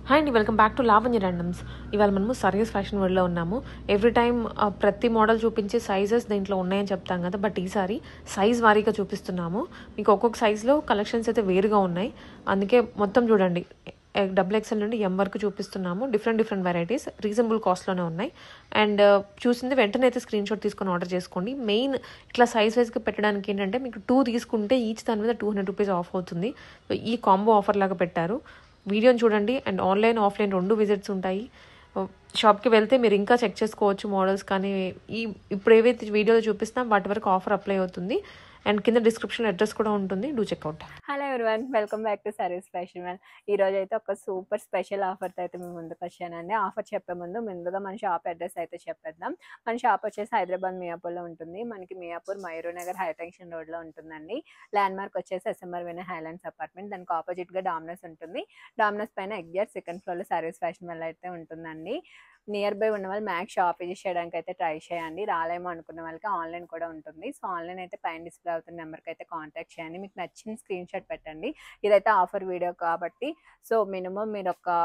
Hi అండి, welcome back to Lavanya randoms. ఇవాళ మనము సరియస్ ఫ్యాషన్ వరల్డ్లో ఉన్నాము. ఎవ్రీ టైం ప్రతి మోడల్ చూపించే సైజెస్ దీంట్లో ఉన్నాయని చెప్తాం కదా, బట్ ఈసారి సైజ్ వారీగా చూపిస్తున్నాము. మీకు ఒక్కొక్క సైజ్లో కలెక్షన్స్ అయితే వేరుగా ఉన్నాయి. అందుకే మొత్తం చూడండి, XXL నుండి M వరకు చూపిస్తున్నాము. డిఫరెంట్ వెరైటీస్ రీజనబుల్ కాస్ట్లోనే ఉన్నాయి. అండ్ చూసింది వెంటనే అయితే స్క్రీన్ షాట్ తీసుకొని ఆర్డర్ చేసుకోండి. మెయిన్ ఇట్లా సైజ్ వైజ్గా పెట్టడానికి ఏంటంటే, మీకు 2 తీసుకుంటే ఈచ్ దాని మీద 200 రూపీస్ ఆఫ్ అవుతుంది. సో ఈ కాంబో ఆఫర్ లాగా పెట్టారు. వీడియోని చూడండి. అండ్ ఆన్లైన్ ఆఫ్లైన్ 2 విజిట్స్ ఉంటాయి. షాప్కి వెళ్తే మీరు ఇంకా చెక్ చేసుకోవచ్చు మోడల్స్. కానీ ఇప్పుడు ఏవైతే వీడియోలో చూపిస్తున్నా వాటి వరకు ఆఫర్ అప్లై అవుతుంది. అండ్ కింద డిస్క్రిప్షన్ అడ్రస్ కూడా ఉంటుంది. Do checkout. Hello everyone, welcome back to service fashion world. ఈరోజు అయితే ఒక సూపర్ స్పెషల్ ఆఫర్తో అయితే మేము ముందుకు వచ్చానండి. ఆఫర్ చెప్పే ముందుగా మన షాప్ అడ్రస్ అయితే చెప్పేద్దాం. మన షాప్ వచ్చేసి హైదరాబాద్ మియాపూర్లో ఉంటుంది. మనకి మియాపూర్ మయూరు నగర్ హైటెన్షన్ రోడ్లో ఉంటుందండి. ల్యాండ్ మార్క్ వచ్చేసి SMR వినయ్ హైలాండ్స్ అపార్ట్మెంట్. దానికి ఆపోజిట్గా డామినోస్ ఉంటుంది. డామినోస్ పైన ఎగ్జాక్ట్ సెకండ్ ఫ్లోర్లో సర్వీస్ ఫ్యాషన్ వరల్డ్ అయితే ఉంటుందండి. నియర్ బై ఉన్న వాళ్ళు మ్యాక్స్ షాప్ విజిట్ చేయడానికి అయితే ట్రై చేయండి. రాలేమో అనుకున్న వాళ్ళకి ఆన్లైన్ కూడా ఉంటుంది. సో ఆన్లైన్ అయితే పైన డిస్ప్లే అవుతున్న నెంబర్కి అయితే కాంటాక్ట్ చేయండి. మీకు నచ్చిన స్క్రీన్ షాట్ పెట్టండి. ఇదైతే ఆఫర్ వీడియో కాబట్టి సో మినిమం మీరు ఒక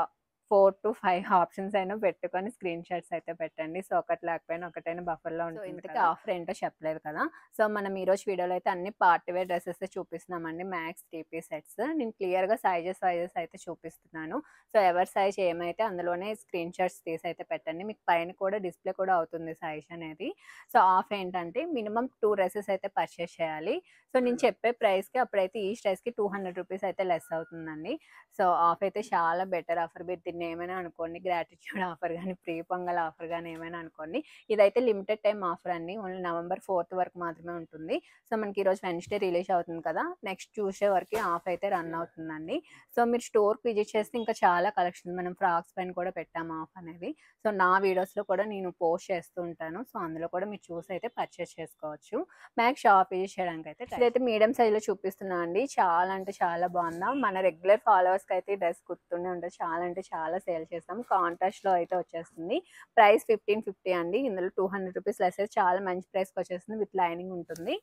4 to 5 ఆప్షన్స్ అయినా పెట్టుకొని స్క్రీన్ షాట్స్ అయితే పెట్టండి. సో ఒకటి లేకపోయినా ఒకటైనా బఫర్లో ఉంటుంది. ఇంతకీ ఆఫర్ ఏంటో చెప్పలేదు కదా. సో మనం ఈరోజు వీడియోలో అయితే అన్ని పార్టీ వేర్ డ్రెస్సెస్ చూపిస్తున్నామండి. Max 3 piece sets. నేను క్లియర్గా సైజెస్ అయితే చూపిస్తున్నాను. సో ఎవరి సైజ్ ఏమైతే అందులోనే స్క్రీన్ షాట్స్ తీసి అయితే పెట్టండి. మీకు పైన కూడా డిస్ప్లే కూడా అవుతుంది సైజ్ అనేది. సో ఆఫ్ ఏంటంటే మినిమం 2 డ్రెస్సెస్ అయితే పర్చేస్ చేయాలి. సో నేను చెప్పే ప్రైస్కి అప్పుడైతే ఈ డ్రెస్కి 200 రూపీస్ అయితే లెస్ అవుతుందండి. సో ఆఫ్ అయితే చాలా బెటర్ ఆఫర్. మీరు దీన్ని ఏమైనా అనుకోండి, గ్రాటిట్యూడ్ ఆఫర్ కానీ ప్రీ పొంగల్ ఆఫర్ కానీ ఏమైనా అనుకోండి. ఇదైతే లిమిటెడ్ టైం ఆఫర్ అండి. ఓన్లీ November 4th వరకు మాత్రమే ఉంటుంది. సో మనకి ఈరోజు వెన్స్డే రిలీజ్ అవుతుంది కదా, నెక్స్ట్ ట్యూస్డే వరకు ఆఫ్ అయితే రన్ అవుతుందండి. సో మీరు స్టోర్కి విజిట్ చేస్తే ఇంకా చాలా కలెక్షన్ మనం ఫ్రాక్స్ పైన కూడా పెట్టాము ఆఫ్ అనేది. సో నా వీడియోస్లో కూడా నేను పోస్ట్ చేస్తూ ఉంటాను. సో అందులో కూడా మీరు చూసి అయితే పర్చేస్ చేసుకోవచ్చు. మ్యాక్స్ షాప్ విజిట్ చేయడానికి అయితే ఇదైతే మీడియం సైజ్లో చూపిస్తున్నా అండి. చాలా అంటే చాలా బాగుందా. మన రెగ్యులర్ ఫాలోవర్స్కి అయితే ఈ డ్రెస్ గుర్తుండే ఉంటుంది. చాలా అంటే చాలా సేల్ చేస్తాం. కాంట్రాస్ట్లో అయితే వచ్చేస్తుంది. ప్రైస్ 1550 అండి. ఇందులో 200 రూపీస్ లెస్ అయితే చాలా మంచి ప్రైస్కి వచ్చేస్తుంది. విత్ లైనింగ్ ఉంటుంది.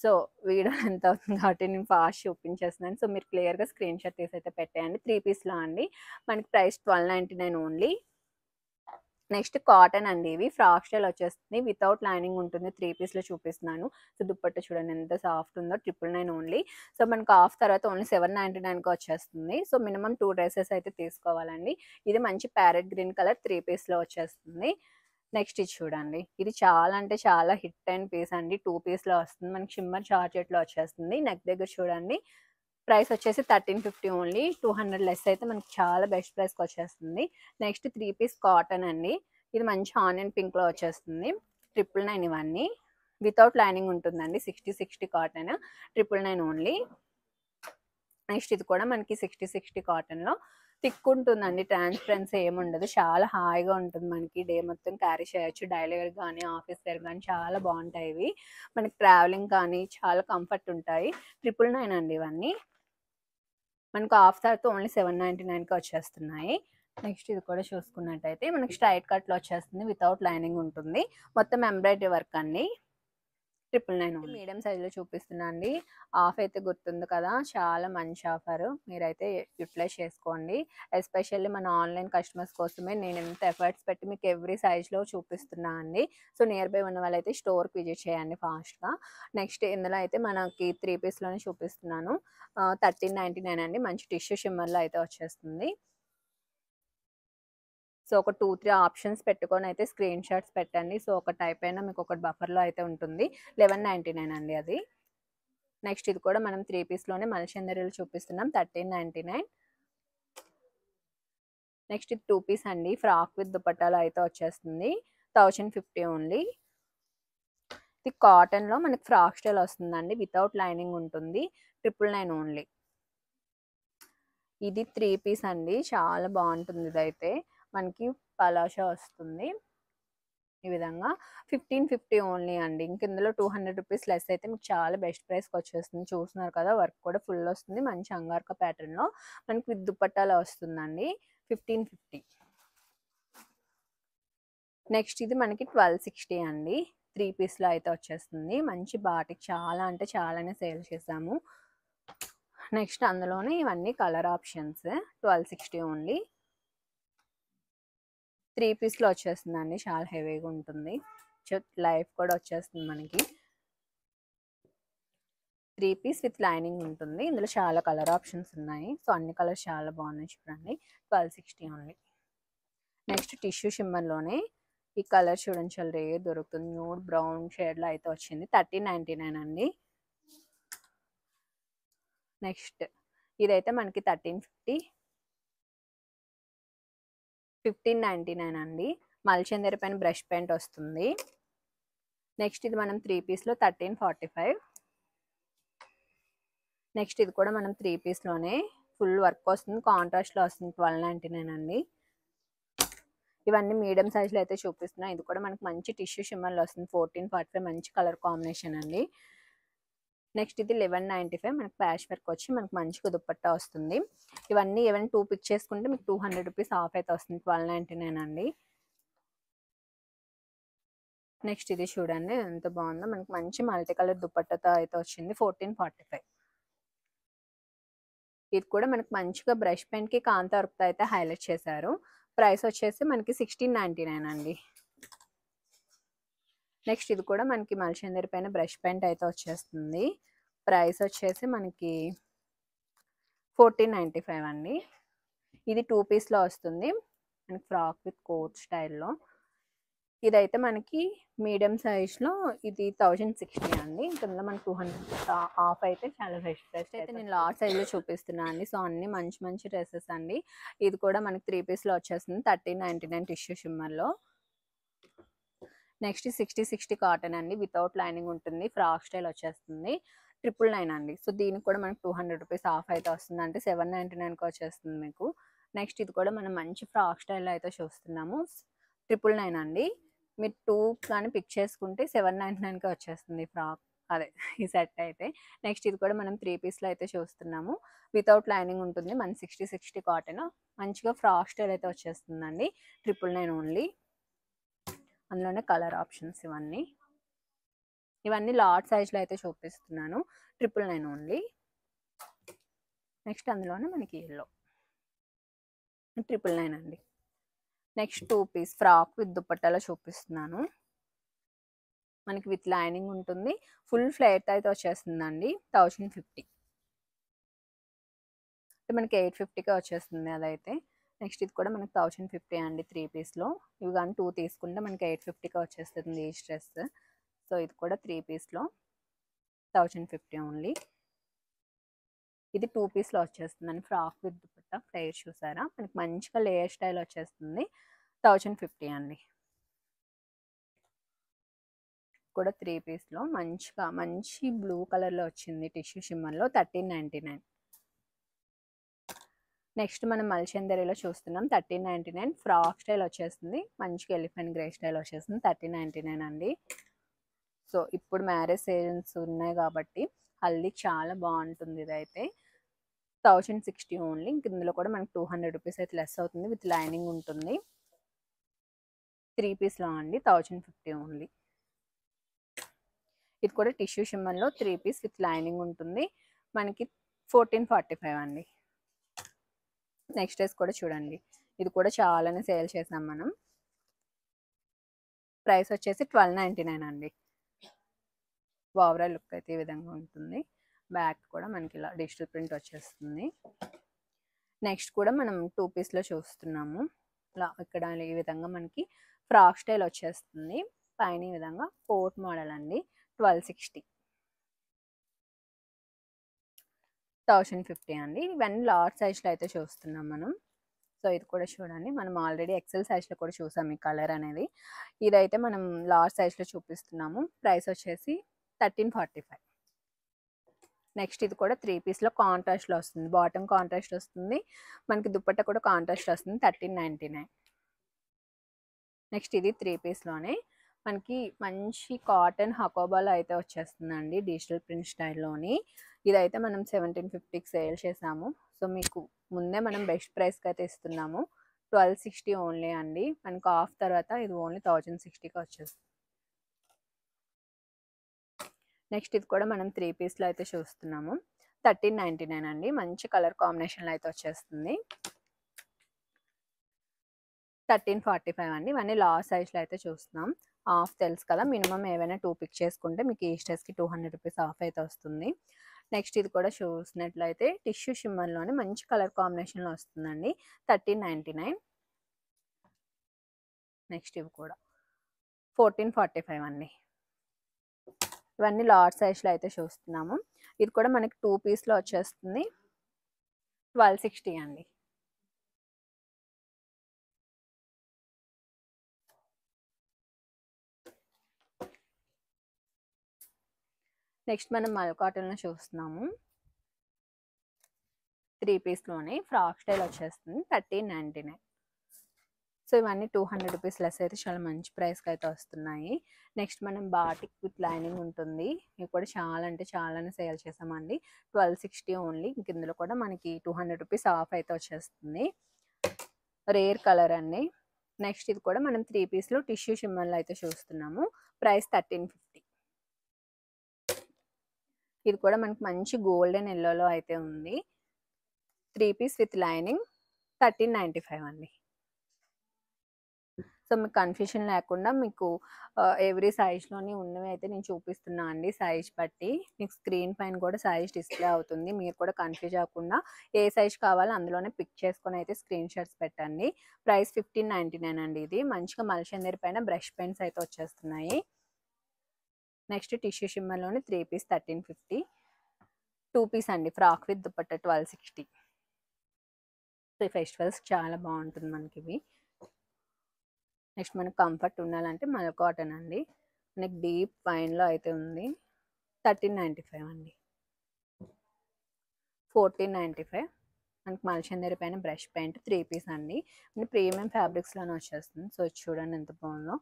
సో వీడియో ఎంత అవుతుంది కాబట్టి నేను ఫాస్ట్ చూపించేస్తున్నాను. సో మీరు క్లియర్గా స్క్రీన్ షాట్ తీసి అయితే పెట్టేయండి. 3 పీస్లో అండి. మనకి ప్రైస్ 1299 ఓన్లీ. నెక్స్ట్ కాటన్ అండి. ఇవి ఫ్రాక్ స్టైల్ వచ్చేస్తుంది. వితౌట్ లైనింగ్ ఉంటుంది. 3 పీస్లో చూపిస్తున్నాను. సో దుప్పట్ట చూడండి ఎంత సాఫ్ట్ ఉందో. 999 ఓన్లీ. సో మనకు ఆఫ్ తర్వాత ఓన్లీ 799కి వచ్చేస్తుంది. సో మినిమం 2 డ్రెస్సెస్ అయితే తీసుకోవాలండి. ఇది మంచి ప్యారెట్ గ్రీన్ కలర్ 3 పీస్లో వచ్చేస్తుంది. నెక్స్ట్ ఇది చూడండి. ఇది చాలా అంటే చాలా హిట్ అండ్ పీస్ అండి. 2 పీస్లో వస్తుంది. మనకి షిమ్మర్ జార్జెట్లో వచ్చేస్తుంది. నెక్ దగ్గర చూడండి. ప్రైస్ వచ్చేసి 1350 ఓన్లీ. 200 లెస్ అయితే మనకి చాలా బెస్ట్ ప్రైస్కి వచ్చేస్తుంది. నెక్స్ట్ 3 పీస్ కాటన్ అండి. ఇది మంచి ఆనియన్ పింక్లో వచ్చేస్తుంది. 999 ఇవన్నీ. వితౌట్ లైనింగ్ ఉంటుందండి. 60 కాటన్ 999 ఓన్లీ. నెక్స్ట్ ఇది కూడా మనకి 60 కాటన్లో థిక్ ఉంటుందండి. ట్రాన్స్పరెన్సీ ఏముండదు. చాలా హాయిగా ఉంటుంది. మనకి డే మొత్తం క్యారీ చేయొచ్చు. డైలీ వేర్ కానీ ఆఫీస్ వేర్ కానీ చాలా బాగుంటాయి ఇవి. మనకి ట్రావెలింగ్ కానీ చాలా కంఫర్ట్ ఉంటాయి. 999 అండి ఇవన్నీ. మనకు ఆఫ్ తర్వాత ఓన్లీ 799కి వచ్చేస్తున్నాయి. నెక్స్ట్ ఇది కూడా చూసుకున్నట్టయితే మనకి స్ట్రైట్ కట్లో వచ్చేస్తుంది. వితౌట్ లైనింగ్ ఉంటుంది. మొత్తం ఎంబ్రాయిడరీ వర్క్ అండి. 999 మీడియం సైజులో చూపిస్తున్నా అండి. ఆఫ్ అయితే గుర్తుంది కదా, చాలా మంచి ఆఫర్. మీరైతే యూటిలైజ్ చేసుకోండి. ఎస్పెషల్లీ మన ఆన్లైన్ కస్టమర్స్ కోసమే నేను ఎంత ఎఫర్ట్స్ పెట్టి మీకు ఎవ్రీ సైజ్లో చూపిస్తున్నా అండి. సో నియర్ బై ఉన్న వాళ్ళైతే స్టోర్కి విజిట్ చేయండి ఫాస్ట్గా. నెక్స్ట్ ఇందులో అయితే మనకి 3 పీస్లోనే చూపిస్తున్నాను. 1399 అండి. మంచి టిష్యూ షిమ్మర్లో అయితే వచ్చేస్తుంది. సో ఒక 2-3 ఆప్షన్స్ పెట్టుకొని అయితే స్క్రీన్ షాట్స్ పెట్టండి. సో ఒక టైప్ అయినా మీకు ఒకటి బఫర్లో అయితే ఉంటుంది. 1199 అండి అది. నెక్స్ట్ ఇది కూడా మనం 3 పీస్లోనే మల్చందరీలు చూపిస్తున్నాం. 1399. నెక్స్ట్ ఇది 2 పీస్ అండి. ఫ్రాక్ విత్ దుపట్టాలో అయితే వచ్చేస్తుంది. 1050 ఓన్లీ. ఇది కాటన్లో మనకి ఫ్రాక్ స్టైల్ వస్తుందండి. వితౌట్ లైనింగ్ ఉంటుంది. 999 ఓన్లీ. ఇది 3 పీస్ అండి. చాలా బాగుంటుంది. ఇదైతే మనకి పలాషా వస్తుంది ఈ విధంగా. 1550 ఓన్లీ అండి. ఇంక ఇందులో 200 రూపీస్ లెస్ అయితే మీకు చాలా బెస్ట్ ప్రైస్కి వచ్చేస్తుంది. చూస్తున్నారు కదా, వర్క్ కూడా ఫుల్ వస్తుంది. మంచి అంగార్కా ప్యాటర్న్లో మనకి విత్ దుపట్టాలో వస్తుందండి. 1550. నెక్స్ట్ ఇది మనకి 1260 అండి. 3 పీస్లో అయితే వచ్చేస్తుంది. మంచి బాటిక్, చాలా అంటే చాలానే సేల్ చేసాము. నెక్స్ట్ అందులోనే ఇవన్నీ కలర్ ఆప్షన్స్. 1260 ఓన్లీ. 3 పీస్లో వచ్చేస్తుందండి, చాలా హెవీగా ఉంటుంది. లైఫ్ కూడా వచ్చేస్తుంది మనకి. 3 పీస్ విత్ లైనింగ్ ఉంటుంది. ఇందులో చాలా కలర్ ఆప్షన్స్ ఉన్నాయి. సో అన్ని కలర్స్ చాలా బాగున్నాయి చూడండి. 1260 ఓన్లీ. నెక్స్ట్ టిష్యూ షిమ్మర్లోనే ఈ కలర్ చూడండి, చాలా రేర్ దొరుకుతుంది. న్యూడ్ బ్రౌన్ షేడ్లో అయితే వచ్చింది. 1399 అండి. నెక్స్ట్ ఇదైతే మనకి 1350, 1599 అండి. మల్చందరి పైన బ్రష్ పెయింట్ వస్తుంది. నెక్స్ట్ ఇది మనం 3 పీస్లో 1345. నెక్స్ట్ ఇది కూడా మనం 3 పీస్లోనే ఫుల్ వర్క్ వస్తుంది, కాంట్రాస్ట్లో వస్తుంది. 1299 అండి. ఇవన్నీ మీడియం సైజ్లో అయితే చూపిస్తున్నాయి. ఇది కూడా మనకి మంచి టిష్యూ షిమ్మర్లో వస్తుంది. 1445 మంచి కలర్ కాంబినేషన్ అండి. నెక్స్ట్ ఇది 1195 మనకి ప్యాచ్ వర్క్ వచ్చి మనకి మంచిగా దుపట్టా వస్తుంది. ఇవన్నీ ఏమైనా 2 పిక్ చేసుకుంటే మీకు 200 రూపీస్ ఆఫ్ అయితే వస్తుంది. 1299 అండి. నెక్స్ట్ ఇది చూడండి ఎంత బాగుందో, మనకి మంచి మల్టీ కలర్ దుపట్టాతో అయితే వచ్చింది. 1445. ఇది కూడా మనకి మంచిగా బ్రష్ పెయింట్కి కాంతా వర్క్తో అయితే హైలైట్ చేశారు. ప్రైస్ వచ్చేసి మనకి 1699 అండి. నెక్స్ట్ ఇది కూడా మనకి మల్చందరి పైన బ్రష్ పెయింట్ అయితే వచ్చేస్తుంది. ప్రైస్ వచ్చేసి మనకి 1495 అండి. ఇది 2 పీస్లో వస్తుంది, మనకి ఫ్రాక్ విత్ కోట్ స్టైల్లో. ఇదైతే మనకి మీడియం సైజ్లో ఇది 1060 అండి. ఇందులో మనకి 200 ఆఫ్ అయితే చాలా బెస్ట్ అయితే నేను లార్జ్ సైజ్లో చూపిస్తున్నాను అండి. సో అన్ని మంచి మంచి డ్రెస్సెస్ అండి. ఇది కూడా మనకి 3 పీస్లో వచ్చేస్తుంది. 1399 టిష్యూ షిమ్మర్లో. నెక్స్ట్ 60 కాటన్ అండి, వితౌట్ లైనింగ్ ఉంటుంది. ఫ్రాక్ స్టైల్ వచ్చేస్తుంది. 999 అండి. సో దీనికి కూడా మనకి 200 రూపీస్ ఆఫ్ అయితే వస్తుంది, అంటే 799కి వచ్చేస్తుంది మీకు. నెక్స్ట్ ఇది కూడా మనం మంచి ఫ్రాక్ స్టైల్లో అయితే చూస్తున్నాము. 999 అండి. మీరు 2 కానీ పిక్ చేసుకుంటే 799కి వచ్చేస్తుంది ఫ్రాక్, అదే ఈ సెట్ అయితే. నెక్స్ట్ ఇది కూడా మనం 3 పీస్లో అయితే చూస్తున్నాము. వితౌట్ లైనింగ్ ఉంటుంది. మన 60 కాటన్ మంచిగా ఫ్రాక్ స్టైల్ అయితే వచ్చేస్తుందండి. 999 ఓన్లీ. అందులోనే కలర్ ఆప్షన్స్ ఇవన్నీ లార్జ్ సైజ్లో అయితే చూపిస్తున్నాను. 999 ఓన్లీ. నెక్స్ట్ అందులోనే మనకి ఎల్లో 999 అండి. నెక్స్ట్ 2 పీస్ ఫ్రాక్ విత్ దుపట్టాలో చూపిస్తున్నాను. మనకి విత్ లైనింగ్ ఉంటుంది. ఫుల్ ఫ్లేట్ అయితే వచ్చేస్తుందండి. 1050 అంటే మనకి 850కే వచ్చేస్తుంది అదైతే. నెక్స్ట్ ఇది కూడా మనకి 1050 అండి 3 పీస్లో. ఇవి కానీ 2 తీసుకుంటే మనకి 850కే వచ్చేస్తుంది ఈ డ్రెస్. సో ఇది కూడా 3 పీస్లో 1050 ఓన్లీ. ఇది 2 పీస్లో వచ్చేస్తుందండి. ఫ్రాక్ విత్ దుపట్టా ఫ్లేర్ చూసారా, మనకి మంచిగా లేయర్ స్టైల్ వచ్చేస్తుంది. 1050 అండి. కూడా 3 పీస్లో మంచిగా మంచి బ్లూ కలర్లో వచ్చింది టిష్యూ షిమ్మర్లో. 1399. నెక్స్ట్ మనం మల్చందరిలో చూస్తున్నాం. 1399 ఫ్రాక్ స్టైల్ వచ్చేస్తుంది. మంచిగా ఎలిఫెంట్ గ్రే స్టైల్ వచ్చేస్తుంది. 1399 అండి. సో ఇప్పుడు మ్యారేజ్ సీజన్స్ ఉన్నాయి కాబట్టి హల్దీ చాలా బాగుంటుంది. ఇదైతే 1060 ఓన్లీ. ఇందులో కూడా మనకి 200 రూపీస్ అయితే లెస్ అవుతుంది. విత్ లైనింగ్ ఉంటుంది. 3 పీస్లో అండి. 1050 ఓన్లీ. ఇది కూడా టిష్యూ షిమ్మర్లో 3 పీస్ విత్ లైనింగ్ ఉంటుంది. మనకి 1445 అండి. నెక్స్ట్ డ్రెస్ కూడా చూడండి, ఇది కూడా చాలానే సేల్ చేసాం మనం. ప్రైస్ వచ్చేసి 1299 అండి. ఓవరాల్ లుక్ అయితే ఈ విధంగా ఉంటుంది. బ్యాక్ కూడా మనకి ఇలా డిజిటల్ ప్రింట్ వచ్చేస్తుంది. నెక్స్ట్ కూడా మనం 2 పీస్లో చూస్తున్నాము. ఇలా ఇక్కడ ఈ విధంగా మనకి ఫ్రాక్ స్టైల్ వచ్చేస్తుంది. పైన ఈ విధంగా కోట్ మోడల్ అండి. 1260, 1050 అండి. ఇవన్నీ లార్జ్ సైజ్లో అయితే చూస్తున్నాం మనం. సో ఇది కూడా చూడండి, మనం ఆల్రెడీ ఎక్సెల్ సైజ్లో కూడా చూసాం ఈ కలర్ అనేది. ఇదైతే మనం లార్జ్ సైజ్లో చూపిస్తున్నాము. ప్రైస్ వచ్చేసి 1345. నెక్స్ట్ ఇది కూడా 3 పీస్లో కాంట్రాస్ట్లో వస్తుంది. బాటమ్ కాంట్రాస్ట్ వస్తుంది, మనకి దుపట్టా కూడా కాంట్రాస్ట్ వస్తుంది. 1399. నెక్స్ట్ ఇది 3 పీస్లోనే మనకి మంచి కాటన్ హకోబాలో అయితే వచ్చేస్తుందండి, డిజిటల్ ప్రింట్ స్టైల్లోని. ఇదైతే మనం 1750కి సేల్ చేసాము. సో మీకు ముందే మనం బెస్ట్ ప్రైస్కి అయితే ఇస్తున్నాము. 1260 ఓన్లీ అండి. మనకు ఆఫ్ తర్వాత ఇది ఓన్లీ 1060కి వచ్చేస్తుంది. నెక్స్ట్ ఇది కూడా మనం 3 పీస్లో అయితే చూస్తున్నాము. 1399 అండి. మంచి కలర్ కాంబినేషన్లో అయితే వచ్చేస్తుంది. 1345 అండి. ఇవన్నీ లార్జ్ సైజ్లో అయితే చూస్తున్నాం. ఆఫ్ తెలుసు కదా, మినిమం ఏవైనా 2 పిక్ చేసుకుంటే మీకు ఈ స్టెస్కి 200 రూపీస్ ఆఫ్ అయితే వస్తుంది. నెక్స్ట్ ఇది కూడా చూసినట్లయితే టిష్యూ షిమ్మర్లోనే మంచి కలర్ కాంబినేషన్లో వస్తుందండి. 1399. నెక్స్ట్ ఇవి కూడా 1445 అండి. ఇవన్నీ లార్జ్ సైజ్లో అయితే చూస్తున్నాము. ఇది కూడా మనకి 2 పీస్లో వచ్చేస్తుంది. 1260 అండి. నెక్స్ట్ మనం మల్ కాటన్లో చూస్తున్నాము. 3 పీస్లోనే ఫ్రాక్ స్టైల్ వచ్చేస్తుంది. 1399. సో ఇవన్నీ 200 రూపీస్ లెస్ అయితే చాలా మంచి ప్రైస్కి అయితే వస్తున్నాయి. నెక్స్ట్ మనం బాటిక్ విత్ లైనింగ్ ఉంటుంది. ఇవి కూడా చాలా అంటే చాలానే సేల్ చేసామండి. 1260 ఓన్లీ. ఇంక ఇందులో కూడా మనకి 200 రూపీస్ ఆఫ్ అయితే వచ్చేస్తుంది. రేర్ కలర్ అండి. నెక్స్ట్ ఇది కూడా మనం 3 పీస్లో టిష్యూ షిమ్మర్లో అయితే చూస్తున్నాము. ప్రైస్ 1350. ఇది కూడా మనకి మంచి గోల్డెన్ ఎల్లోలో అయితే ఉంది. 3 పీస్ విత్ లైనింగ్ 1395 అండి. సో మీకు కన్ఫ్యూషన్ లేకుండా మీకు ఎవ్రీ సైజ్లోని ఉన్నవి అయితే నేను చూపిస్తున్నా అండి. సైజ్ బట్టి మీకు స్క్రీన్ పైన కూడా సైజ్ డిస్ప్లే అవుతుంది. మీరు కూడా కన్ఫ్యూజ్ అవ్వకుండా ఏ సైజ్ కావాలో అందులోనే పిక్ చేసుకొని అయితే స్క్రీన్ షాట్స్ పెట్టండి. ప్రైస్ 1599 అండి. ఇది మంచిగా మల్చందరి పైన బ్రష్ పెన్స్ అయితే వచ్చేస్తున్నాయి. నెక్స్ట్ టిష్యూ షిమ్మర్లోని 3 పీస్ 1350. 2 పీస్ అండి. Frock with dupatta 1260. సో ఈ ఫెస్టివల్స్ చాలా బాగుంటుంది మనకి ఇవి. నెక్స్ట్ మనకు కంఫర్ట్ ఉండాలంటే మల్ కాటన్ అండి. మనకి డీప్ వైన్లో అయితే ఉంది. 1395 అండి. 1495. మనకి మల్చందరి పైన బ్రష్ పెయింట్ 3 పీస్ అండి. ప్రీమియం ఫ్యాబ్రిక్స్లోనే వచ్చేస్తుంది. సో చూడండి ఎంత బాగుందో.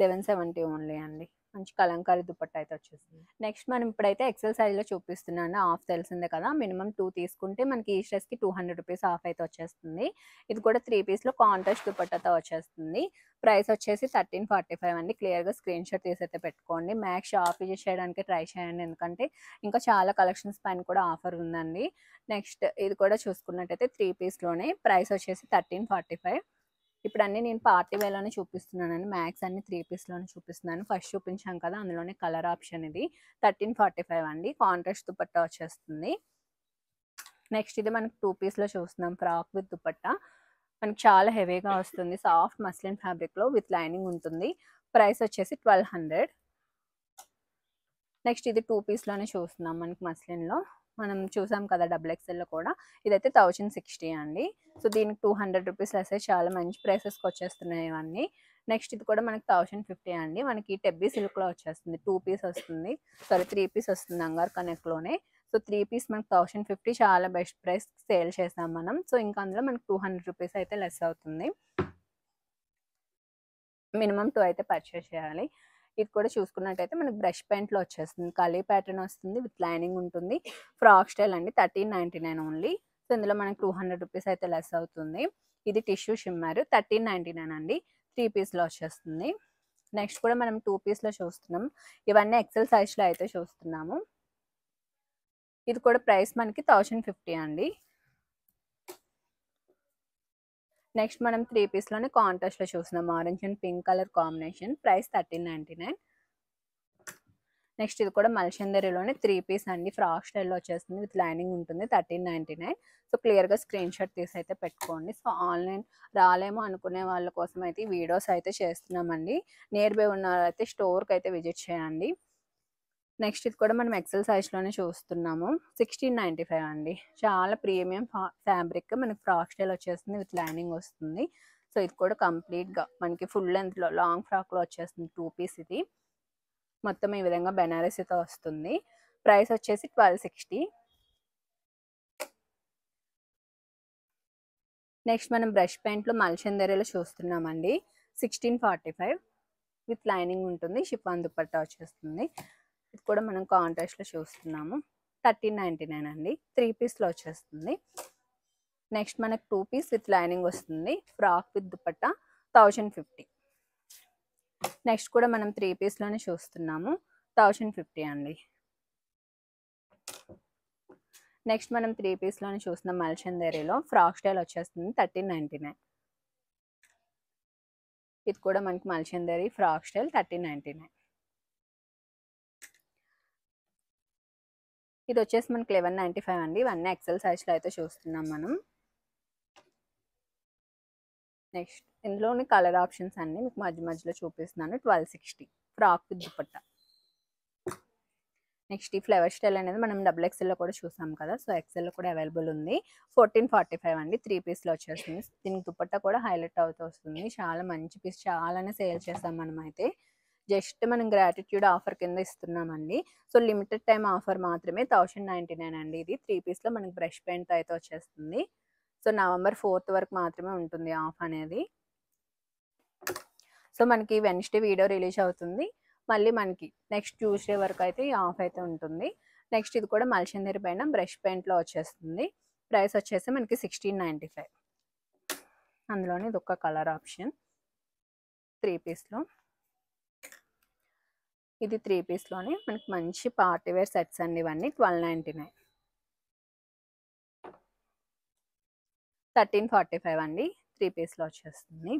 1170 ఓన్లీ అండి. మంచి కలంకారీ దుపట్టా అయితే వచ్చేస్తుంది. నెక్స్ట్ మనం ఇప్పుడైతే ఎక్సెల్ సైజ్లో చూపిస్తున్నాను. ఆఫ్ తెలిసిందే కదా, మినిమం 2 తీసుకుంటే మనకి ఈ డ్రెస్కి 200 రూపీస్ ఆఫ్ అయితే వచ్చేస్తుంది. ఇది కూడా 3 పీస్లో కాంట్రాస్ట్ దుపట్టాతో వచ్చేస్తుంది. ప్రైస్ వచ్చేసి 1345 అండి. క్లియర్గా స్క్రీన్ షాట్ తీసి అయితే పెట్టుకోండి. మ్యాక్స్ షాప్ విజిట్ చేయడానికి ట్రై చేయండి, ఎందుకంటే ఇంకా చాలా కలెక్షన్స్ పైన కూడా ఆఫర్ ఉందండి. నెక్స్ట్ ఇది కూడా చూసుకున్నట్టయితే 3 పీస్లోనే ప్రైస్ వచ్చేసి 1345. ఇప్పుడు అన్నీ నేను పార్టీ వేలోనే చూపిస్తున్నానండి. మ్యాక్స్ అన్ని 3 పీస్లోనే చూపిస్తున్నాను. ఫస్ట్ చూపించాం కదా, అందులోనే కలర్ ఆప్షన్ ఇది. 1345 అండి. కాంట్రాస్ట్ దుపట్టా వచ్చేస్తుంది. నెక్స్ట్ ఇది మనకి 2 పీస్లో చూస్తున్నాం. ఫ్రాక్ విత్ దుపట్టా మనకి చాలా హెవీగా వస్తుంది. సాఫ్ట్ మస్లిన్ ఫ్యాబ్రిక్లో విత్ లైనింగ్ ఉంటుంది. ప్రైస్ వచ్చేసి 1200. నెక్స్ట్ ఇది 2 పీస్లోనే చూస్తున్నాం. మనకి మస్లిన్లో మనం చూసాం కదా డబుల్ ఎక్స్ఎల్లో కూడా. ఇదైతే 1060 అండి. సో దీనికి 200 రూపీస్ వస్తే చాలా మంచి ప్రైసెస్కి వచ్చేస్తున్నాయి ఇవన్నీ. నెక్స్ట్ ఇది కూడా మనకి 1050 అండి. మనకి టెబ్బీ సిల్క్లో వచ్చేస్తుంది. 2 పీస్ వస్తుంది, సారీ 3 పీస్ వస్తుంది అంగార్ కనెక్ట్లోనే. సో 3 పీస్ మనకి 1050 చాలా బెస్ట్ ప్రైస్ సేల్ చేసాం మనం. సో ఇంకా అందులో మనకి 200 రూపీస్ అయితే లెస్ అవుతుంది. మినిమం 2 అయితే పర్చేస్ చేయాలి. ఇది కూడా చూసుకున్నట్టయితే మనకి బ్రష్ పెయింట్లో వచ్చేస్తుంది. కలీ ప్యాటర్న్ వస్తుంది, విత్ లైనింగ్ ఉంటుంది. ఫ్రాక్ స్టైల్ అండి. 1399 ఓన్లీ. సో ఇందులో మనకి 200 రూపీస్ అయితే లెస్ అవుతుంది. ఇది టిష్యూ షిమ్మర్ 1399 అండి. 3 పీస్లో వచ్చేస్తుంది. నెక్స్ట్ కూడా మనం 2 పీస్లో చూస్తున్నాం. ఇవన్నీ ఎక్సెల్ సైజ్లో అయితే చూస్తున్నాము. ఇది కూడా ప్రైస్ మనకి 1050 అండి. నెక్స్ట్ మనం 3 పీస్లోనే కాంట్రాస్ట్లో చూస్తున్నాం. Orange and pink colour combination. Price 1399. Next ఇది కూడా మల్చందరిలోనే 3 పీస్ అండి. ఫ్రాక్ స్టైల్లో వచ్చేస్తుంది, విత్ లైనింగ్ ఉంటుంది. 1399. సో క్లియర్గా స్క్రీన్ షాట్ తీసి అయితే పెట్టుకోండి. సో ఆన్లైన్ రాలేమో అనుకునే వాళ్ళ కోసం అయితే ఈ వీడియోస్ అయితే చేస్తున్నామండి. నియర్ బై ఉన్న వాళ్ళైతే స్టోర్కి అయితే విజిట్ చేయండి. నెక్స్ట్ ఇది కూడా మనం ఎక్సెల్ సైజ్లోనే చూస్తున్నాము. 1695 అండి. చాలా ప్రీమియం ఫ్యాబ్రిక్. మనకి ఫ్రాక్ స్టైల్ వచ్చేస్తుంది, విత్ లైనింగ్ వస్తుంది. సో ఇది కూడా కంప్లీట్గా మనకి ఫుల్ లెంత్లో లాంగ్ ఫ్రాక్లో వచ్చేస్తుంది. 2 పీస్ ఇది మొత్తం ఈ విధంగా బెనారసీతో వస్తుంది. ప్రైస్ వచ్చేసి 1260. నెక్స్ట్ మనం బ్రష్ పెయింట్లో మల్చందరిలో చూస్తున్నామండి. 1645 విత్ లైనింగ్ ఉంటుంది. షిఫాన్ దుపట్టా వచ్చేస్తుంది. ఇది కూడా మనం కాంట్రాస్ట్లో చూస్తున్నాము. 1399 అండి. 3 పీస్లో వచ్చేస్తుంది. నెక్స్ట్ మనకు 2 పీస్ విత్ లైనింగ్ వస్తుంది. Frock with dupatta 1050. నెక్స్ట్ కూడా మనం 3 పీస్లోనే చూస్తున్నాము. 1050 అండి. నెక్స్ట్ మనం 3 పీస్లోనే చూస్తున్నాం. మల్చందరిలో ఫ్రాక్ స్టైల్ వచ్చేస్తుంది. 1399. ఇది కూడా మనకి మల్చందరి ఫ్రాక్ స్టైల్ 1399. ఇది వచ్చేసి మనకి 1195 అండి. ఇవన్నీ ఎక్సెల్ సైజ్లో అయితే చూస్తున్నాం మనం. నెక్స్ట్ ఇందులోని కలర్ ఆప్షన్స్ అన్ని మీకు మధ్య మధ్యలో చూపిస్తున్నాను. 1260 ఫ్రాక్ విత్ దుపట్టా. నెక్స్ట్ ఈ ఫ్లవర్ స్టైల్ అనేది మనం డబుల్ ఎక్సెల్లో కూడా చూసాం కదా, సో ఎక్సెల్లో కూడా అవైలబుల్ ఉంది. 1445 అండి. 3 పీస్లో వచ్చేస్తుంది. దీనికి దుపట్టా కూడా హైలైట్ అవుతూ వస్తుంది. చాలా మంచి పీస్, చాలానే సేల్ చేస్తాం మనం అయితే. జస్ట్ మనం గ్రాటిట్యూడ్ ఆఫర్ కింద ఇస్తున్నామండి. సో లిమిటెడ్ టైం ఆఫర్ మాత్రమే. 1099 అండి. ఇది 3 పీస్లో మనకి బ్రష్ పెయింట్ అయితే వచ్చేస్తుంది. సో November 4th వరకు మాత్రమే ఉంటుంది ఆఫ్ అనేది. సో మనకి వెన్స్డే వీడియో రిలీజ్ అవుతుంది. మళ్ళీ మనకి నెక్స్ట్ ట్యూస్డే వరకు అయితే ఈ ఆఫ్ అయితే ఉంటుంది. నెక్స్ట్ ఇది కూడా మల్చందరి పైన బ్రష్ పెయింట్లో వచ్చేస్తుంది. ప్రైస్ వచ్చేసి మనకి 1695. అందులోనే ఇది ఒక కలర్ ఆప్షన్ 3 పీస్లో. ఇది 3 పీస్లోనే మనకి మంచి పార్టీ వేర్ సెట్స్ అండి. ఇవన్నీ 1299. 1345 అండి. 3 పీస్లో వచ్చేస్తుంది.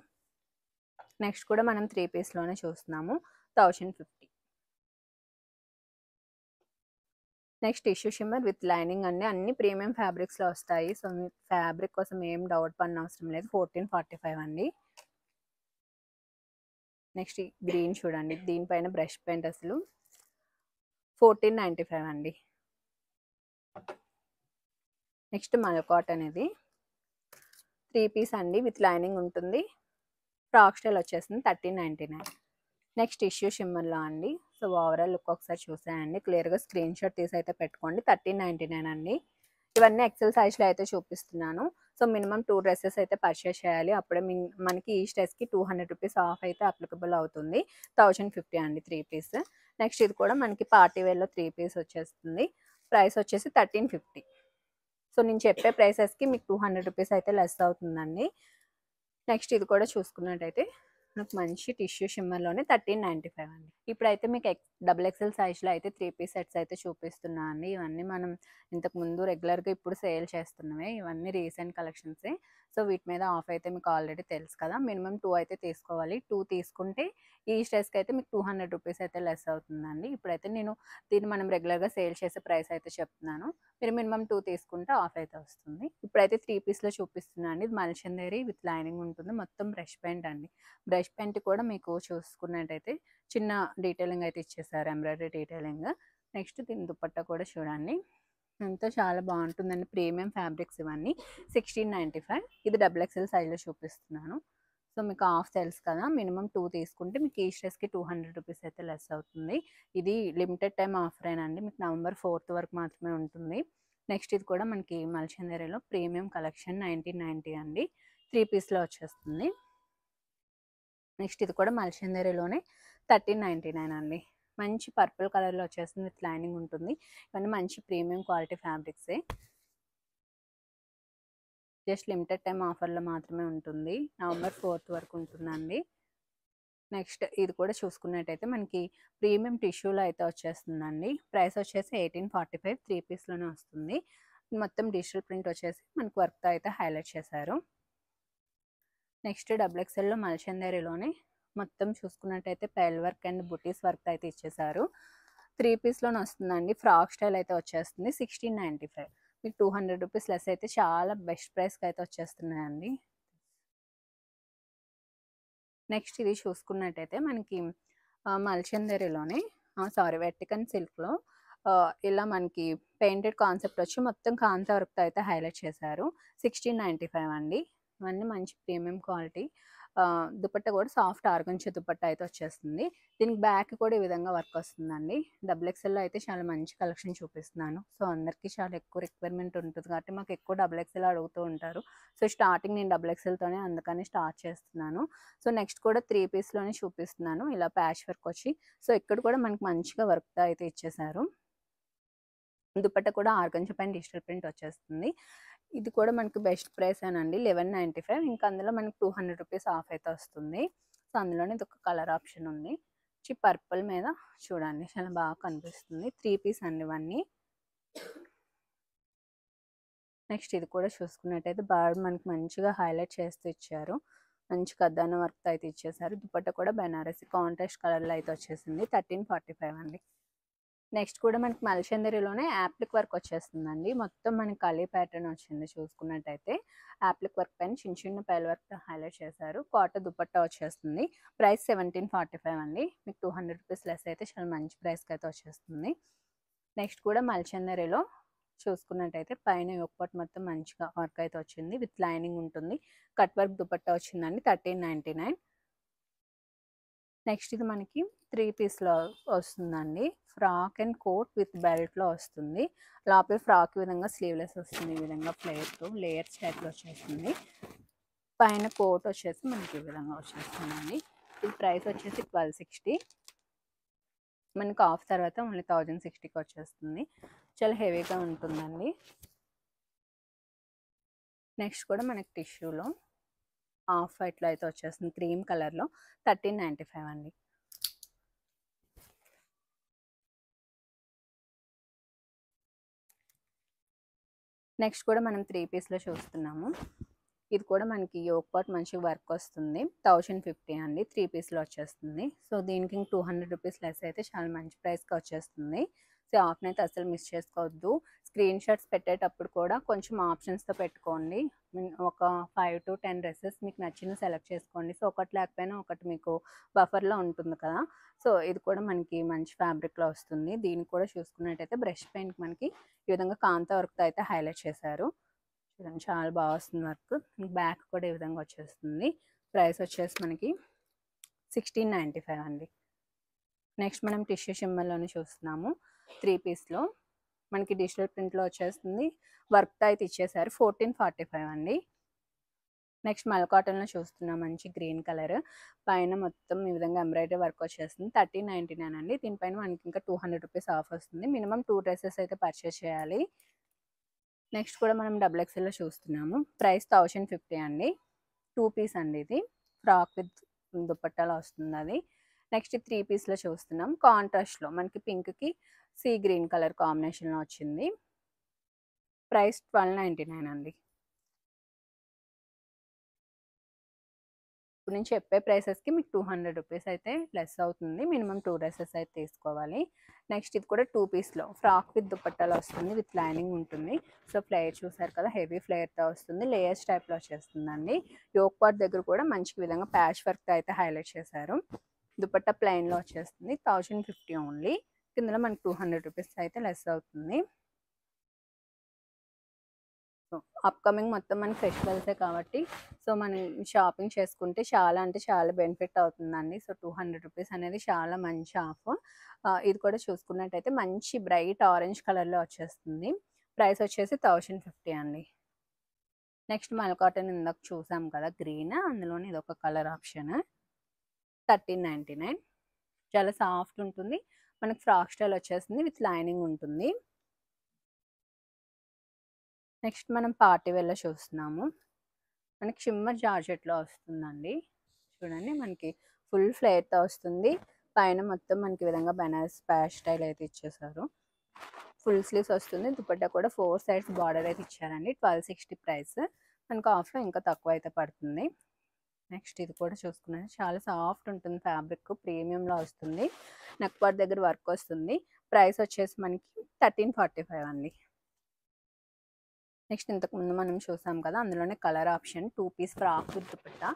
నెక్స్ట్ కూడా మనం 3 పీస్లోనే చూస్తున్నాము. 1050. Next tissue shimmer with lining అండి. అన్ని ప్రీమియం ఫ్యాబ్రిక్స్లో వస్తాయి. సో మీ ఫ్యాబ్రిక్ కోసం ఏం డౌట్ పడిన అవసరం లేదు. 1445 అండి. నెక్స్ట్ గ్రీన్ చూడండి, దీనిపైన బ్రష్ పెయింట్ అసలు 1495 అండి. నెక్స్ట్ మలకాట్ అనేది 3 పీస్ అండి విత్ లైనింగ్ ఉంటుంది. ఫ్రాక్ స్టైల్ వచ్చేస్తుంది. 1399. నెక్స్ట్ టిష్యూ షిమ్మర్లో అండి. సో ఓవరాల్ లుక్ ఒకసారి చూసేయండి. క్లియర్గా స్క్రీన్ షాట్ తీసి అయితే పెట్టుకోండి. 1399 అండి. ఇవన్నీ ఎక్సెల్ సైజ్లో అయితే చూపిస్తున్నాను. సో మినిమం 2 డ్రెస్సెస్ అయితే పర్చేస్ చేయాలి. అప్పుడే మనకి ఈ డ్రెస్కి 200 రూపీస్ ఆఫ్ అయితే అప్లికబుల్ అవుతుంది. 1050 అండి 3 పీస్. నెక్స్ట్ ఇది కూడా మనకి పార్టీ వేర్లో 3 పీస్ వచ్చేస్తుంది. ప్రైస్ వచ్చేసి 1350. సో నేను చెప్పే ప్రైసెస్కి మీకు 200 రూపీస్ అయితే లెస్ అవుతుందండి. నెక్స్ట్ ఇది కూడా చూసుకున్నట్టయితే మనకు మంచి టిష్యూ షిమ్మర్లోనే 1395 అండి. ఇప్పుడైతే మీకు డబుల్ ఎక్సెల్ సైజ్లో అయితే 3 పీస్ సెట్స్ అయితే చూపిస్తున్నా అండి. ఇవన్నీ మనం ఇంతకుముందు రెగ్యులర్గా ఇప్పుడు సేల్ చేస్తున్నవే. ఇవన్నీ రీసెంట్ కలెక్షన్సే. సో వీటి మీద ఆఫ్ అయితే మీకు ఆల్రెడీ తెలుసు కదా. మినిమం 2 అయితే తీసుకోవాలి. 2 తీసుకుంటే ఈ డ్రెస్కి అయితే మీకు 200 రూపీస్ అయితే లెస్ అవుతుందండి. ఇప్పుడైతే నేను దీన్ని మనం రెగ్యులర్గా సేల్ చేసే ప్రైస్ అయితే చెప్తున్నాను. మీరు మినిమం 2 తీసుకుంటే ఆఫ్ అయితే వస్తుంది. ఇప్పుడైతే 3 పీస్లో చూపిస్తున్నాను అండి. ఇది మల్చందరి విత్ లైనింగ్ ఉంటుంది. మొత్తం బ్రష్ పెయింట్ అండి. బ్రష్ పెయింట్ కూడా మీకు చూసుకున్నట్టయితే చిన్న డీటెయిలింగ్ అయితే ఇచ్చేసారు, ఎంబ్రాయిడరీ డీటెయిలింగ్. నెక్స్ట్ దీని దుపట్టా కూడా చూడండి, ఎంతో చాలా బాగుంటుందండి. ప్రీమియం ఫ్యాబ్రిక్స్ ఇవన్నీ. 1695. ఇది డబుల్ ఎక్సెల్ సైజ్లో చూపిస్తున్నాను. సో మీకు ఆఫ్ తెలుసు కదా, మినిమం 2 తీసుకుంటే మీకు ఈ డ్రెస్కి 200 రూపీస్ అయితే లెస్ అవుతుంది. ఇది లిమిటెడ్ టైం ఆఫరేనండి. మీకు November 4th వరకు మాత్రమే ఉంటుంది. నెక్స్ట్ ఇది కూడా మనకి మల్చందరిలో ప్రీమియం కలెక్షన్ 1990 అండి. 3 పీస్లో వచ్చేస్తుంది. నెక్స్ట్ ఇది కూడా మల్చందరిలోనే 1399 అండి. మంచి పర్పుల్ కలర్లో వచ్చేస్తుంది. విత్ లైనింగ్ ఉంటుంది. ఇవన్నీ మంచి ప్రీమియం క్వాలిటీ ఫ్యాబ్రిక్సే. జస్ట్ లిమిటెడ్ టైం ఆఫర్లో మాత్రమే ఉంటుంది. November 4th వరకు ఉంటుందండి. నెక్స్ట్ ఇది కూడా చూసుకున్నట్టయితే మనకి ప్రీమియం టిష్యూలో అయితే వచ్చేస్తుందండి. ప్రైస్ వచ్చేసి 1845. 3 పీస్లోనే వస్తుంది. మొత్తం డిజిటల్ ప్రింట్ వచ్చేసి మనకి వర్క్తో అయితే హైలైట్ చేశారు. నెక్స్ట్ డబుల్ ఎక్సెల్లో మల్చందరిలోనే మొత్తం చూసుకున్నట్టయితే పెల్ వర్క్ అండ్ బుటీస్ వర్క్ అయితే ఇచ్చేసారు. 3 పీస్లోనే వస్తుందండి. ఫ్రాక్ స్టైల్ అయితే వచ్చేస్తుంది. 1695. మీకు 200 రూపీస్ లెస్ అయితే చాలా బెస్ట్ ప్రైస్కి అయితే వచ్చేస్తున్నాయండి. నెక్స్ట్ ఇది చూసుకున్నట్టయితే మనకి మల్చందరిలోనే వెటికన్ సిల్క్లో ఇలా మనకి పెయింటెడ్ కాన్సెప్ట్ వచ్చి మొత్తం కాంతా వర్క్తో అయితే హైలైట్ చేశారు. 1695 అండి. ఇవన్నీ మంచి ప్రీమియం క్వాలిటీ. దుపట్టా కూడా సాఫ్ట్ ఆర్గంచా దుపట్టా అయితే వచ్చేస్తుంది. దీనికి బ్యాక్ కూడా ఈ విధంగా వర్క్ వస్తుందండి. డబుల్ ఎక్సెల్లో అయితే చాలా మంచి కలెక్షన్ చూపిస్తున్నాను. సో అందరికీ చాలా ఎక్కువ రిక్వైర్మెంట్ ఉంటుంది కాబట్టి మాకు ఎక్కువ డబుల్ ఎక్సెల్ అడుగుతూ ఉంటారు. సో స్టార్టింగ్ నేను డబుల్ ఎక్సెల్తోనే అందుకని స్టార్ట్ చేస్తున్నాను. సో నెక్స్ట్ కూడా 3 పీస్లోనే చూపిస్తున్నాను. ఇలా ప్యాచ్ వర్క్ వచ్చి, సో ఇక్కడ కూడా మనకి మంచిగా వర్క్తో అయితే ఇచ్చేసారు. దుపట్టా కూడా ఆర్గంజా పైన డిజిటల్ ప్రింట్ వచ్చేస్తుంది. ఇది కూడా మనకి బెస్ట్ ప్రైస్ అనండి. 1195. ఇంకా అందులో మనకి 200 రూపీస్ ఆఫ్ అయితే వస్తుంది. సో అందులోనే ఇది ఒక కలర్ ఆప్షన్ ఉంది. పర్పుల్ మీద చూడండి, చాలా బాగా కనిపిస్తుంది. 3 పీస్ అండి ఇవన్నీ. నెక్స్ట్ ఇది కూడా చూసుకున్నట్టయితే బాగా మనకి మంచిగా హైలైట్ చేస్తూ ఇచ్చారు. మంచి కద్దాన వర్క్తో అయితే ఇచ్చేసారు. దుపట్టా కూడా బెనారసి కాంట్రాస్ట్ కలర్లో అయితే వచ్చేసింది. 1345 అండి. నెక్స్ట్ కూడా మనకి మల్చందరిలోనే యాప్లిక్ వర్క్ వచ్చేస్తుందండి. మొత్తం మనకి కలీ ప్యాటర్న్ వచ్చింది. చూసుకున్నట్టయితే యాప్లిక్ వర్క్ పైన చిన్న చిన్న పైల్ వర్క్ హైలైట్ చేశారు. కాటన్ దుపట్టా వచ్చేస్తుంది. ప్రైస్ 1745 అండి. మీకు 200 రూపీస్ లెస్ అయితే చాలా మంచి ప్రైస్కి అయితే వచ్చేస్తుంది. నెక్స్ట్ కూడా మల్చందరిలో చూసుకున్నట్టయితే పైన యోగపాట్ మొత్తం మంచిగా వర్క్ అయితే వచ్చింది. విత్ లైనింగ్ ఉంటుంది. కట్ వర్క్ దుపట్టా వచ్చిందండి. 1399. నెక్స్ట్ ఇది మనకి 3 పీస్లో వస్తుందండి. ఫ్రాక్ అండ్ కోట్ విత్ బెల్ట్లో వస్తుంది. లోపల ఫ్రాక్ విధంగా స్లీవ్లెస్ వస్తుంది. ఈ విధంగా ప్లేట్తో లేయర్స్ టైప్లో వచ్చేస్తుంది. పైన కోట్ వచ్చేసి మనకి ఈ విధంగా వచ్చేస్తుందండి. ఇది ప్రైస్ వచ్చేసి 1260. మనకి ఆఫ్ తర్వాత ఓన్లీ 1060కి వచ్చేస్తుంది. చాలా హెవీగా ఉంటుందండి. నెక్స్ట్ కూడా మనకి టిష్యూలో ఆఫ్ వైట్లో అయితే వచ్చేస్తుంది. క్రీమ్ కలర్లో 1395 అండి. నెక్స్ట్ కూడా మనం 3 పీస్లో చూస్తున్నాము. ఇది కూడా మనకి యోగ్ పాట్ మంచి వర్క్ వస్తుంది. 1050 అండి. 3 పీస్లో వచ్చేస్తుంది. సో దీనికి 200 రూపీస్ లెస్ అయితే చాలా మంచి ప్రైస్కి వచ్చేస్తుంది. సో ఆఫ్ని అయితే అసలు మిస్ చేసుకోవద్దు. స్క్రీన్ షాట్స్ పెట్టేటప్పుడు కూడా కొంచెం ఆప్షన్స్తో పెట్టుకోండి. ఒక 5 to 10 డ్రెస్సెస్ మీకు నచ్చిన సెలెక్ట్ చేసుకోండి. సో ఒకటి లేకపోయినా ఒకటి మీకు బఫర్లో ఉంటుంది కదా. సో ఇది కూడా మనకి మంచి ఫ్యాబ్రిక్లో వస్తుంది. దీనికి కూడా చూసుకున్నట్టయితే బ్రష్ పెయింట్ మనకి ఈ విధంగా కాంతా వర్క్తో అయితే హైలైట్ చేశారు. చూడండి చాలా బాగా వస్తుంది వర్క్. బ్యాక్ కూడా ఈ విధంగా వచ్చేస్తుంది. ప్రైస్ వచ్చేసి మనకి 1695 అండి. నెక్స్ట్ మనం టిష్యూ షిమ్మర్లోనే చూస్తున్నాము. 3 పీస్లో మనకి డిజిటల్ ప్రింట్లో వచ్చేస్తుంది. వర్క్తో అయితే ఇచ్చేసారు. 1445 అండి. నెక్స్ట్ మల్ కాటన్లో చూస్తున్నాం. మంచి గ్రీన్ కలర్ పైన మొత్తం ఈ విధంగా ఎంబ్రాయిడరీ వర్క్ వచ్చేస్తుంది. 1399 అండి. దీనిపైన మనకి ఇంకా 200 రూపీస్ ఆఫ్ వస్తుంది. మినిమం 2 డ్రెస్సెస్ అయితే పర్చేస్ చేయాలి. నెక్స్ట్ కూడా మనం డబుల్ ఎక్స్ఎల్లో చూస్తున్నాము. ప్రైస్ 1050 అండి. 2 పీస్ అండి. ఇది ఫ్రాక్ విత్ దుపట్టాలో వస్తుంది అది. నెక్స్ట్ 3 పీస్లో చూస్తున్నాం. కాంట్రాస్ట్లో మనకి పింక్కి సీ గ్రీన్ కలర్ కాంబినేషన్లో వచ్చింది. ప్రైస్ 1299 అండి. ఇప్పుడు నేను చెప్పే ప్రైసెస్కి మీకు 200 రూపీస్ అయితే లెస్ అవుతుంది. మినిమం 2 డ్రెస్సెస్ అయితే తీసుకోవాలి. నెక్స్ట్ ఇది కూడా 2 పీస్లో ఫ్రాక్ విత్ దుపట్టాలో వస్తుంది. విత్ లైనింగ్ ఉంటుంది. సో ఫ్లేయర్ చూసారు కదా, హెవీ ఫ్లేయర్తో వస్తుంది. లేయర్స్ టైప్లో వచ్చేస్తుందండి. యోక్ పార్ట్ దగ్గర కూడా మంచి విధంగా ప్యాచ్ వర్క్తో అయితే హైలైట్ చేశారు. దుపట్టా ప్లెయిన్లో వచ్చేస్తుంది. 1050 ఓన్లీ. కిందలో మనకి 200 రూపీస్ అయితే లెస్ అవుతుంది. సో అప్కమింగ్ మొత్తం మన ఫెస్టివల్సే కాబట్టి సో మనం షాపింగ్ చేసుకుంటే చాలా అంటే చాలా బెనిఫిట్ అవుతుందండి. సో 200 రూపీస్ అనేది చాలా మంచి ఆఫ్. ఇది కూడా చూసుకున్నట్టయితే మంచి బ్రైట్ ఆరెంజ్ కలర్లో వచ్చేస్తుంది. ప్రైస్ వచ్చేసి 1050 అండి. నెక్స్ట్ మల్ కాటన్ ఇందాక చూసాం కదా గ్రీన్, అందులోనే ఇది ఒక కలర్ ఆప్షన్. 1399. చాలా సాఫ్ట్ ఉంటుంది. మనకి ఫ్రాక్ స్టైల్ వచ్చేస్తుంది. విత్ లైనింగ్ ఉంటుంది. నెక్స్ట్ మనం పార్టీ వేర్లో చూస్తున్నాము. మనకి షిమ్మర్ జార్జెట్లో వస్తుందండి. చూడండి మనకి ఫుల్ ఫ్లేర్తో వస్తుంది. పైన మొత్తం మనకి విధంగా బనారస్ ప్యాచ్ స్టైల్ అయితే ఇచ్చేసారు. ఫుల్ స్లీవ్స్ వస్తుంది. దుపట్టా కూడా 4 సైడ్స్ బార్డర్ అయితే ఇచ్చారండి. 1260 ప్రైస్. మనకు ఆఫ్లో ఇంకా తక్కువ అయితే పడుతుంది. నెక్స్ట్ ఇది కూడా చూసుకున్నాను. చాలా సాఫ్ట్ ఉంటుంది. ఫ్యాబ్రిక్ ప్రీమియంలో వస్తుంది. నెక్ పార్ట్ దగ్గర వర్క్ వస్తుంది. ప్రైస్ వచ్చేసి మనకి 1345 అండి. నెక్స్ట్ ఇంతకుముందు మనం చూసాం కదా, అందులోనే colour option 2 piece frock with dupatta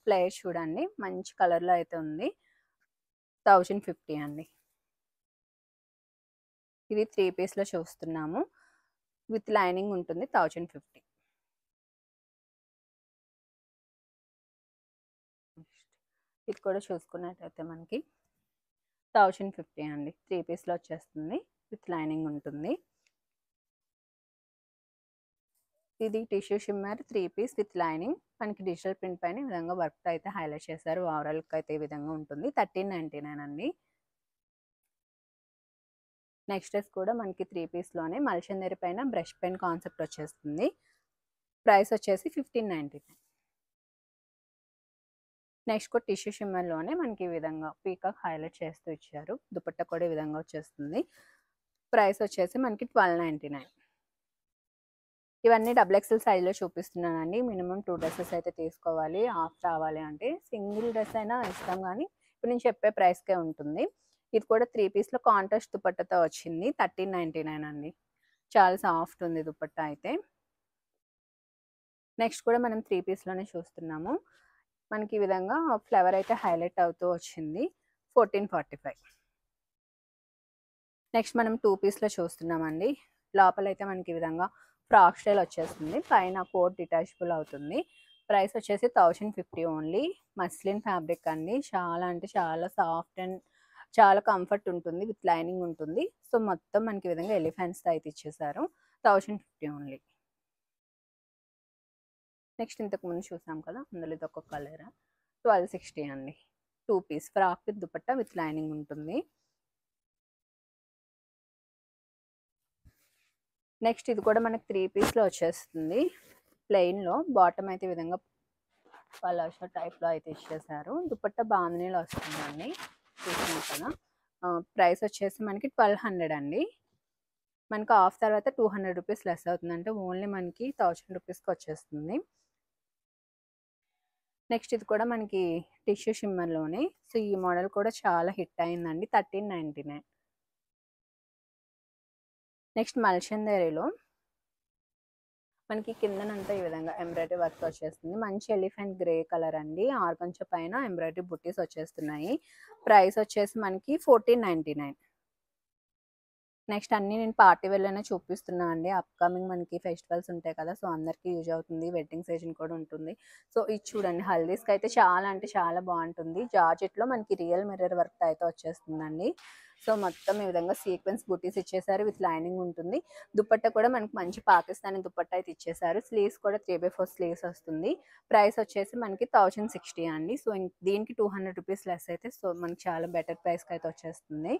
player చూడండి మంచి కలర్లో అయితే ఉంది. 1050 అండి. ఇది 3 పీస్లో చూస్తున్నాము. విత్ లైనింగ్ ఉంటుంది. 1050. ఇది కూడా చూసుకున్నట్టయితే మనకి 1050 అండి. 3 పీస్లో వచ్చేస్తుంది. విత్ లైనింగ్ ఉంటుంది. ఇది tissue shimmer 3 piece with lining. మనకి డిజిటల్ ప్రింట్ పైన ఈ విధంగా వర్క్ అయితే హైలైట్ చేశారు. ఓవరాల్ లుక్ అయితే ఈ విధంగా ఉంటుంది. 1399 అండి. నెక్స్ట్ డ్రెస్ కూడా మనకి 3 పీస్లోనే మల్చందేరి పైన బ్రష్ పెన్ కాన్సెప్ట్ వచ్చేస్తుంది. ప్రైస్ వచ్చేసి 1599. నెక్స్ట్ కూడా టిష్యూ షిమ్మర్లోనే మనకి ఈ విధంగా పీకాక్ హైలైట్ చేస్తూ ఇచ్చారు. దుపట్టా కూడా ఈ విధంగా వచ్చేస్తుంది. ప్రైస్ వచ్చేసి మనకి 1299. ఇవన్నీ డబుల్ ఎక్సెల్ సైజ్లో చూపిస్తున్నానండి. మినిమం 2 డ్రెస్సెస్ అయితే తీసుకోవాలి ఆఫ్ రావాలి అంటే. సింగిల్ డ్రెస్ అయినా ఇస్తాం కానీ ఇప్పుడు నేను చెప్పే ప్రైస్కే ఉంటుంది. ఇది కూడా 3 పీస్లో కాంట్రాస్ట్ దుపట్టాతో వచ్చింది. 1399 అండి. చాలా సాఫ్ట్ ఉంది దుపట్టా అయితే. నెక్స్ట్ కూడా మనం 3 పీస్లోనే చూస్తున్నాము. మనకి ఈ విధంగా ఫ్లవర్ అయితే హైలైట్ అవుతూ వచ్చింది. 1445. నెక్స్ట్ మనం 2 పీస్లో చూస్తున్నామండి. లోపలైతే మనకి ఈ విధంగా ఫ్రాక్ స్టైల్ వచ్చేస్తుంది. పైన కోట్ డిటాచబుల్ అవుతుంది. ప్రైస్ వచ్చేసి 1050 ఓన్లీ. మస్లిన్ ఫ్యాబ్రిక్ అండి. చాలా అంటే చాలా సాఫ్ట్ అండ్ చాలా కంఫర్ట్ ఉంటుంది. విత్ లైనింగ్ ఉంటుంది. సో మొత్తం మనకి ఈ విధంగా ఎలిఫెంట్స్ అయితే ఇచ్చేసారు. 1050 ఓన్లీ. నెక్స్ట్ ఇంతకు ముందు చూసాం కదా, అందులో ఇది ఒక కలర్. 1260 అండి. 2 piece frock with dupatta with lining ఉంటుంది. నెక్స్ట్ ఇది కూడా మనకి 3 పీస్లో వచ్చేస్తుంది. ప్లెయిన్లో బాటమ్ అయితే ఈ విధంగా పలాషో టైప్లో అయితే ఇచ్చేసారు. దుపట్టా బాందినీలో వస్తుందండి. చూసాం కదా. ప్రైస్ వచ్చేసి మనకి 1200 అండి. మనకి ఆఫ్ తర్వాత 200 రూపీస్ లెస్ అవుతుంది. అంటే ఓన్లీ మనకి 1000 రూపీస్కి వచ్చేస్తుంది. నెక్స్ట్ ఇది కూడా మనకి టిష్యూ షిమ్మర్లోనే. సో ఈ మోడల్ కూడా చాలా హిట్ అయిందండి. 1399. నెక్స్ట్ మల్చందేరిలో మనకి కిందనంతా ఈ విధంగా ఎంబ్రాయిడరీ వర్క్ వచ్చేస్తుంది. మంచి ఎలిఫెంట్ గ్రే కలర్ అండి. ఆర్గంచ పైన ఎంబ్రాయిడరీ బుట్టీస్ వచ్చేస్తున్నాయి. ప్రైస్ వచ్చేసి మనకి 1499. నెక్స్ట్ అన్నీ నేను పార్టీ వేర్లోనే చూపిస్తున్నా అండి. అప్కమింగ్ మనకి ఫెస్టివల్స్ ఉంటాయి కదా, సో అందరికీ యూజ్ అవుతుంది. వెడ్డింగ్ సీజన్ కూడా ఉంటుంది. సో ఇది చూడండి, హల్దీస్కి అయితే చాలా అంటే చాలా బాగుంటుంది. జార్జెట్లో మనకి రియల్ మిర్రర్ వర్క్ అయితే వచ్చేస్తుందండి. సో మొత్తం ఈ విధంగా సీక్వెన్స్ బుటీస్ ఇచ్చేసారు. విత్ లైనింగ్ ఉంటుంది. దుపట్టా కూడా మనకి మంచి పాకిస్తానీ దుపట్టా అయితే ఇచ్చేసారు. స్లీవ్స్ కూడా 3/4 స్లీవ్స్ వస్తుంది. ప్రైస్ వచ్చేసి మనకి 1060 అండి. సో దీనికి 200 రూపీస్ లెస్ అయితే సో మనకి చాలా బెటర్ ప్రైస్కి అయితే వచ్చేస్తుంది.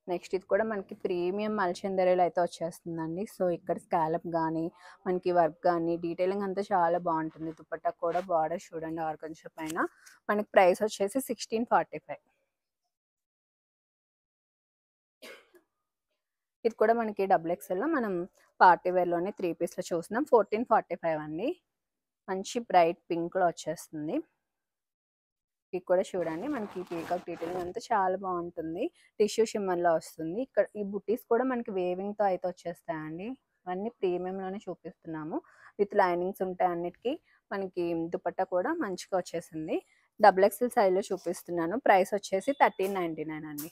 నెక్స్ట్ ఇది కూడా మనకి ప్రీమియం మల్చందరీలో అయితే వచ్చేస్తుందండి. సో ఇక్కడ స్కాలప్ కానీ మనకి వర్క్ కానీ డీటెయిలింగ్ అంతా చాలా బాగుంటుంది. దుపట్టా కూడా బార్డర్ చూడండి ఆర్గంజ పైన. మనకి ప్రైస్ వచ్చేసి 1645. ఇది కూడా మనకి డబుల్ ఎక్స్ఎల్లో మనం పార్టీ వేర్లోనే 3 పీస్లో చూస్తున్నాం. 1445 అండి. మంచి బ్రైట్ పింక్లో వచ్చేస్తుంది. ఇది కూడా చూడండి, మనకి పీకాక్ డీటెయిలింగ్ అంతా చాలా బాగుంటుంది. టిష్యూ షిమ్మర్లో వస్తుంది. ఇక్కడ ఈ బుటీస్ కూడా మనకి వేవింగ్తో అయితే వచ్చేస్తాయండి. అన్నీ ప్రీమియంలోనే చూపిస్తున్నాము. విత్ లైనింగ్స్ ఉంటాయి అన్నిటికీ. మనకి దుపట్టా కూడా మంచిగా వచ్చేసింది. డబుల్ ఎక్స్ఎల్ సైజ్లో చూపిస్తున్నాను. ప్రైస్ వచ్చేసి 1399 అండి.